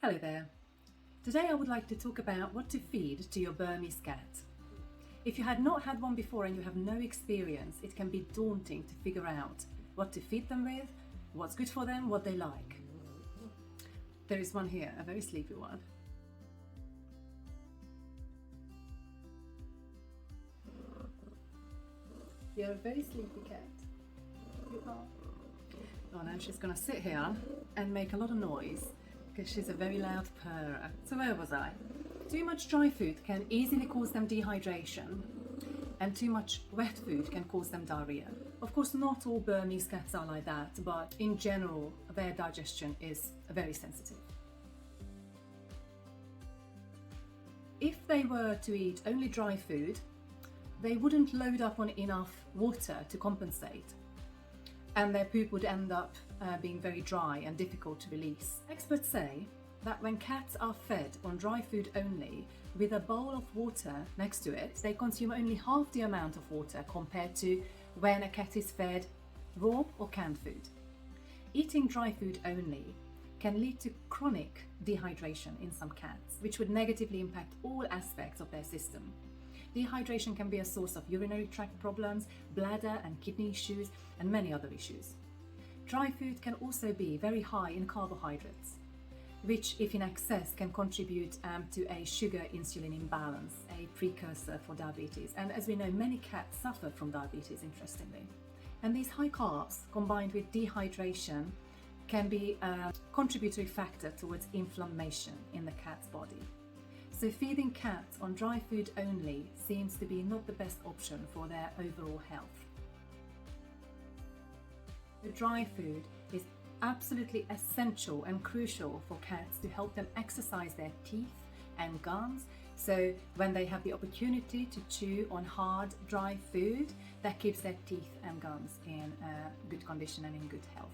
Hello there. Today I would like to talk about what to feed to your Burmese cat. If you had not had one before and you have no experience, it can be daunting to figure out what to feed them with, what's good for them, what they like. There is one here, a very sleepy one. You're a very sleepy cat. You are. Oh, now she's gonna sit here and make a lot of noise because she's a very loud purrer. So where was I? Too much dry food can easily cause them dehydration, and too much wet food can cause them diarrhea. Of course, not all Burmese cats are like that, but in general, their digestion is very sensitive. If they were to eat only dry food, they wouldn't load up on enough water to compensate, and their poop would end up being very dry and difficult to release. Experts say that when cats are fed on dry food only, with a bowl of water next to it, they consume only half the amount of water compared to when a cat is fed raw or canned food. Eating dry food only can lead to chronic dehydration in some cats, which would negatively impact all aspects of their system. Dehydration can be a source of urinary tract problems, bladder and kidney issues, and many other issues. Dry food can also be very high in carbohydrates, which, if in excess, can contribute to a sugar-insulin imbalance, a precursor for diabetes. And as we know, many cats suffer from diabetes, interestingly. And these high carbs, combined with dehydration, can be a contributory factor towards inflammation in the cat's body. So feeding cats on dry food only seems to be not the best option for their overall health. The dry food is absolutely essential and crucial for cats to help them exercise their teeth and gums. So when they have the opportunity to chew on hard, dry food, that keeps their teeth and gums in good condition and in good health.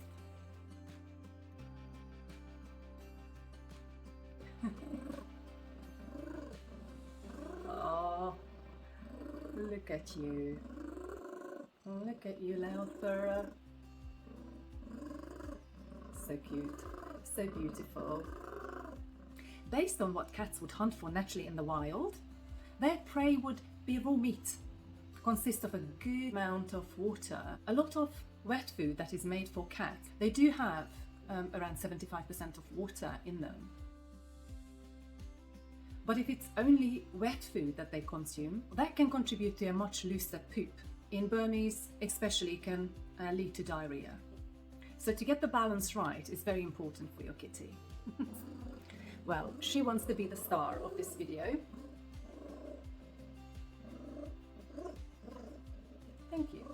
Oh, look at you. Look at you, loud purrer. So cute, so beautiful. Based on what cats would hunt for naturally in the wild, their prey would be raw meat, consist of a good amount of water, a lot of wet food that is made for cats. They do have around 75% of water in them. But if it's only wet food that they consume, that can contribute to a much looser poop. In Burmese especially, can lead to diarrhea. So to get the balance right is very important for your kitty. Well, she wants to be the star of this video. Thank you.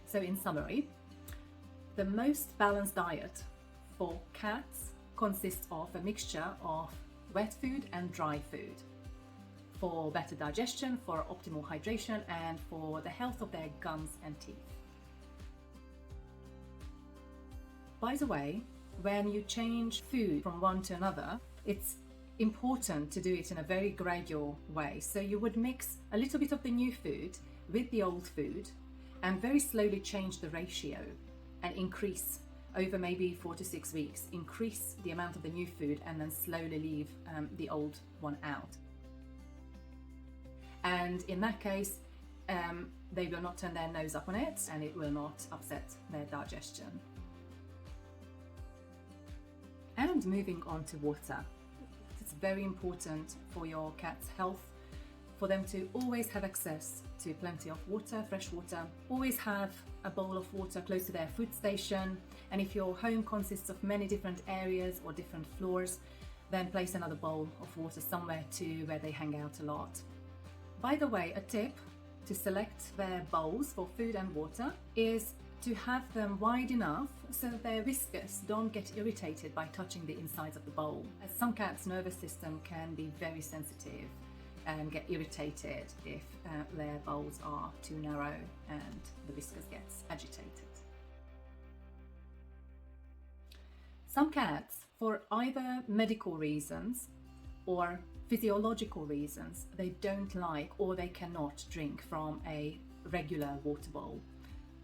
So in summary, the most balanced diet for cats consists of a mixture of wet food and dry food for better digestion, for optimal hydration, and for the health of their gums and teeth. By the way, when you change food from one to another, it's important to do it in a very gradual way. So you would mix a little bit of the new food with the old food and very slowly change the ratio and increase over maybe 4 to 6 weeks, increase the amount of the new food and then slowly leave the old one out. And in that case, they will not turn their nose up on it and it will not upset their digestion. And moving on to water. It's very important for your cat's health for them to always have access to plenty of water, fresh water. Always have a bowl of water close to their food station. And if your home consists of many different areas or different floors, then place another bowl of water somewhere too where they hang out a lot. By the way, a tip to select their bowls for food and water is to have them wide enough so that their whiskers don't get irritated by touching the insides of the bowl, as some cats' nervous system can be very sensitive and get irritated if their bowls are too narrow and the whiskers gets agitated. Some cats, for either medical reasons or physiological reasons, they don't like or they cannot drink from a regular water bowl.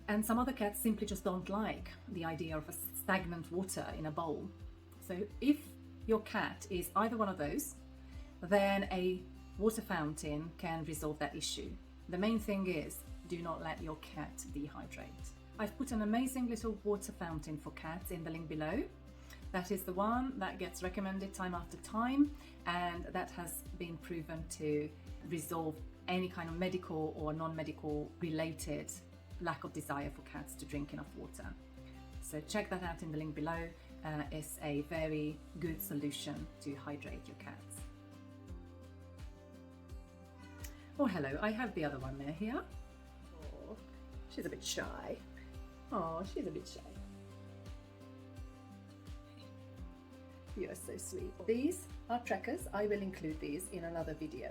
And some other cats simply just don't like the idea of a stagnant water in a bowl. So if your cat is either one of those, then a water fountain can resolve that issue. The main thing is, do not let your cat dehydrate. I've put an amazing little water fountain for cats in the link below. That is the one that gets recommended time after time, and that has been proven to resolve any kind of medical or non-medical related lack of desire for cats to drink enough water. So check that out in the link below. It's a very good solution to hydrate your cats. Oh, hello, I have the other one there here. Oh, she's a bit shy. Oh, she's a bit shy. You are so sweet. These are trackers. I will include these in another video.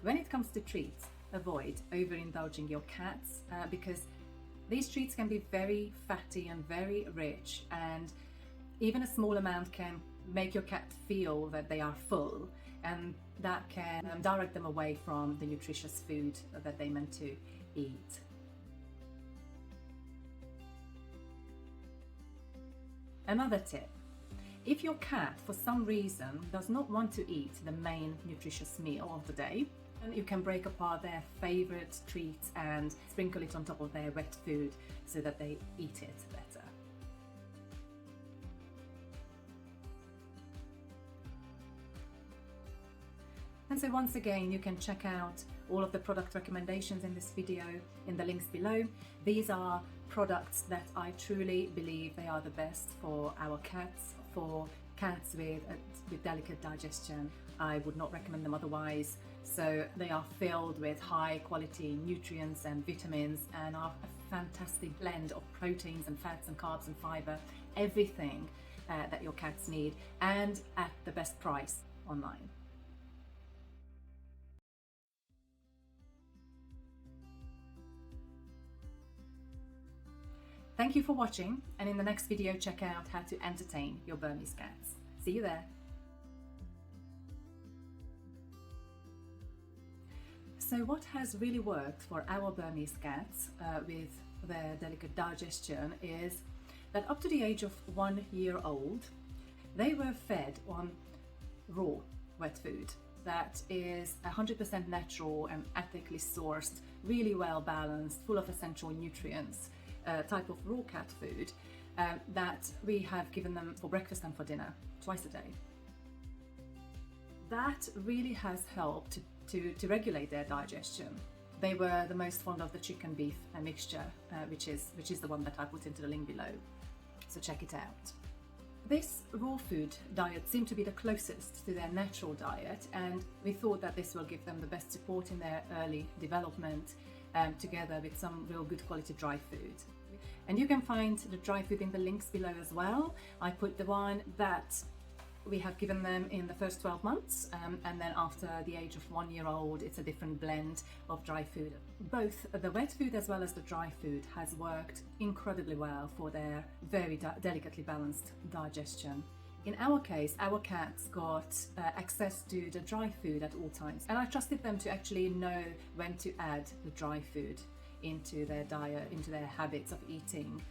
When it comes to treats, avoid overindulging your cats because these treats can be very fatty and very rich, and even a small amount can make your cat feel that they are full, and that can direct them away from the nutritious food that they meant to eat. Another tip: if your cat for some reason does not want to eat the main nutritious meal of the day, then you can break apart their favorite treats and sprinkle it on top of their wet food so that they eat it better. And so once again, you can check out all of the product recommendations in this video in the links below. These are products that I truly believe they are the best for our cats. For cats with delicate digestion, I would not recommend them otherwise. So they are filled with high quality nutrients and vitamins, and are a fantastic blend of proteins and fats and carbs and fiber, everything that your cats need, and at the best price online. Thank you for watching, and in the next video check out how to entertain your Burmese cats. See you there. So what has really worked for our Burmese cats with their delicate digestion is that up to the age of 1 year old, they were fed on raw wet food that is 100% natural and ethically sourced, really well balanced, full of essential nutrients. Type of raw cat food that we have given them for breakfast and for dinner twice a day. That really has helped to regulate their digestion. They were the most fond of the chicken beef mixture, which is the one that I put into the link below, so check it out. This raw food diet seemed to be the closest to their natural diet, and we thought that this will give them the best support in their early development, together with some real good quality dry food. And you can find the dry food in the links below as well. I put the one that we have given them in the first 12 months, and then after the age of 1 year old, it's a different blend of dry food. Both the wet food as well as the dry food has worked incredibly well for their very delicately balanced digestion. In our case, our cats got access to the dry food at all times, and I trusted them to actually know when to add the dry food into their diet, into their habits of eating,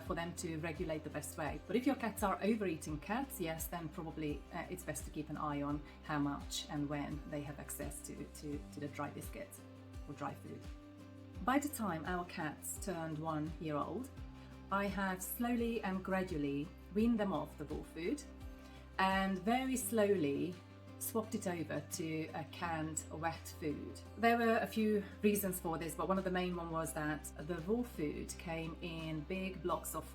for them to regulate the best way. But if your cats are overeating cats, yes, then probably it's best to keep an eye on how much and when they have access to the dry biscuits or dry food. By the time our cats turned 1 year old, I have slowly and gradually weaned them off the raw food and very slowly swapped it over to a canned wet food. There were a few reasons for this, but one of the main one was that the raw food came in big blocks of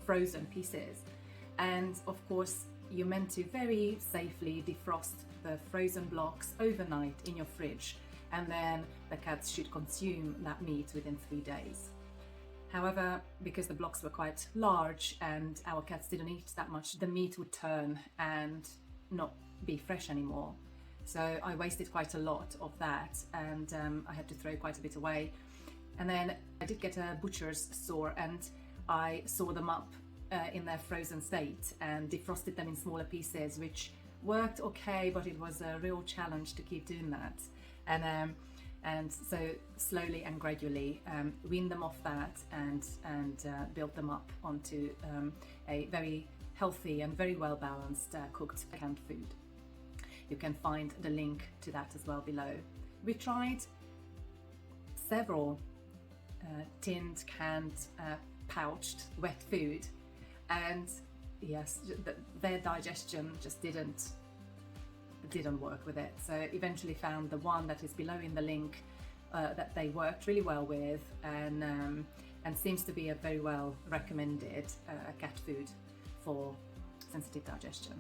frozen pieces, and of course you're meant to very safely defrost the frozen blocks overnight in your fridge, and then the cats should consume that meat within 3 days. However, because the blocks were quite large and our cats didn't eat that much, the meat would turn and not be fresh anymore. So I wasted quite a lot of that, and I had to throw quite a bit away. And then I did get a butcher's saw, and I saw them up in their frozen state and defrosted them in smaller pieces, which worked okay, but it was a real challenge to keep doing that. And And so slowly and gradually wean them off that and build them up onto a very healthy and very well balanced cooked canned food. You can find the link to that as well below. We tried several tinned, canned, pouched wet food, and yes, their digestion just didn't work with it. So eventually found the one that is below in the link that they worked really well with, and seems to be a very well recommended cat food for sensitive digestion.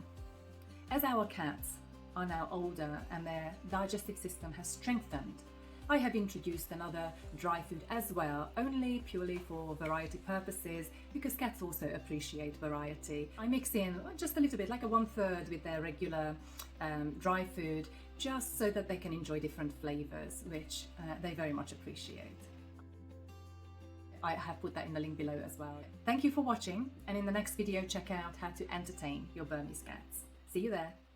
As our cats are now older and their digestive system has strengthened, I have introduced another dry food as well, only purely for variety purposes, because cats also appreciate variety. I mix in just a little bit, like a 1/3 with their regular dry food, just so that they can enjoy different flavors, which they very much appreciate. I have put that in the link below as well. Thank you for watching, and in the next video check out how to entertain your Burmese cats. See you there.